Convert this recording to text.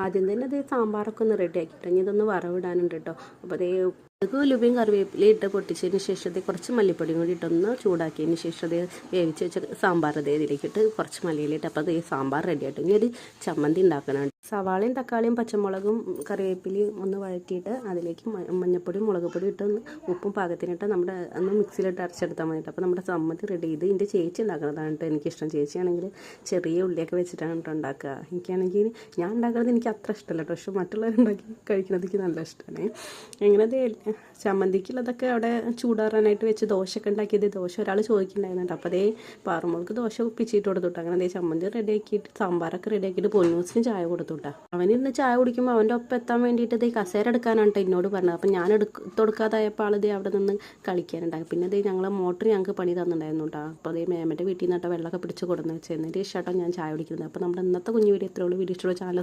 ആദ്യം തന്നെ അതേ സാമ്പാറൊക്കെ ഒന്ന് റെഡി ആക്കിയിട്ട് ഇനി ഇതൊന്ന് വറവിടാനുണ്ട് കേട്ടോ. അപ്പോൾ അതേ ഉലുവയും കറിവേപ്പിലയും ഇട്ട് പൊട്ടിച്ചതിന് ശേഷം അത് കുറച്ച് മല്ലിപ്പൊടിയും കൂടി ഇട്ടൊന്ന് ചൂടാക്കിയതിന് ശേഷം അത് വേവിച്ച് വെച്ച സാമ്പാർ അതേ ഇതിലേക്കിട്ട് കുറച്ച് മല്ലിയിലിട്ട് അപ്പോൾ അത് ഈ സാമ്പാർ റെഡി ആയിട്ട് ഇനി ഒരു ചമ്മന്തി ഉണ്ടാക്കണം. സവാളയും തക്കാളിയും പച്ചമുളകും കറിവേപ്പിലയും ഒന്ന് വഴറ്റിയിട്ട് അതിലേക്ക് മഞ്ഞൾപ്പൊടിയും മുളക് പൊടിയും ഇട്ട് ഉപ്പും പാകത്തിനിട്ട് നമ്മുടെ ഒന്ന് മിക്സിയിലിട്ട് അരച്ചെടുത്താൽ മതി. അപ്പോൾ നമ്മുടെ ചമ്മന്തി റെഡി. ഇത് എൻ്റെ ചേച്ചി ഉണ്ടാക്കുന്നതാണ് കേട്ടോ എനിക്കിഷ്ടം. ചേച്ചിയാണെങ്കിൽ ചെറിയ ഉള്ളിയൊക്കെ വെച്ചിട്ടാണ് കേട്ടോ ഉണ്ടാക്കുക. എനിക്കാണെങ്കിൽ ഞാൻ ഉണ്ടാക്കുന്നത് എനിക്ക് അത്ര ഇഷ്ടമല്ല കേട്ടോ, പക്ഷെ മറ്റുള്ളവരുണ്ടാക്കി കഴിക്കുന്നത് എനിക്ക് നല്ല ഇഷ്ടമാണ്. എങ്ങനെ ചമ്മന്തിക്കുള്ളതൊക്കെ അവിടെ ചൂടാറാനായിട്ട് വെച്ച് ദോശയൊക്കെ ഉണ്ടാക്കിയത് ദോശ ഒരാൾ ചോദിക്കുന്നുണ്ടായിരുന്നുണ്ട്. അപ്പോൾ അതേ പാറുമ്പോൾക്ക് ദോശ ഒപ്പിച്ചിട്ട് കൊടുത്തുട്ടാ. അങ്ങനെ അതേ ചമ്മന്തി റെഡിയാക്കിയിട്ട് സാമ്പാറൊക്കെ റെഡിയാക്കിയിട്ട് പൊന്നൂസിന് ചായ കൊടുത്തുട്ടാ. അവനിരുന്ന് ചായ കുടിക്കുമ്പോൾ അവൻ്റെ ഒപ്പം എത്താൻ വേണ്ടിയിട്ട് ഇതേ കസേര എടുക്കാനാണ് എന്നോട് പറഞ്ഞത്. അപ്പം ഞാൻ കൊടുക്കാതായപ്പോൾ ആളിതേ അവിടെ നിന്ന് കളിക്കാനുണ്ടാകും. പിന്നെ അതേ ഞങ്ങളെ മോട്ടർ ഞങ്ങൾക്ക് പണി തന്നിട്ടുണ്ടായിരുന്നു കേട്ടോ. അപ്പോൾ അതേ മേമൻ്റെ വീട്ടിൽ നിന്നിട്ട് വെള്ളമൊക്കെ പിടിച്ച് കൊടുന്ന് വെച്ച് എന്നിട്ട് ഇഷ്ടമായിട്ടോ ഞാൻ ചായ കുടിക്കുന്നത്. അപ്പോൾ നമ്മുടെ ഇന്നത്തെ കുഞ്ഞു വീഡിയോ ഇത്രയുള്ളൂ. വീഡിയോ ഇഷ്ടമുള്ള ചാനൽ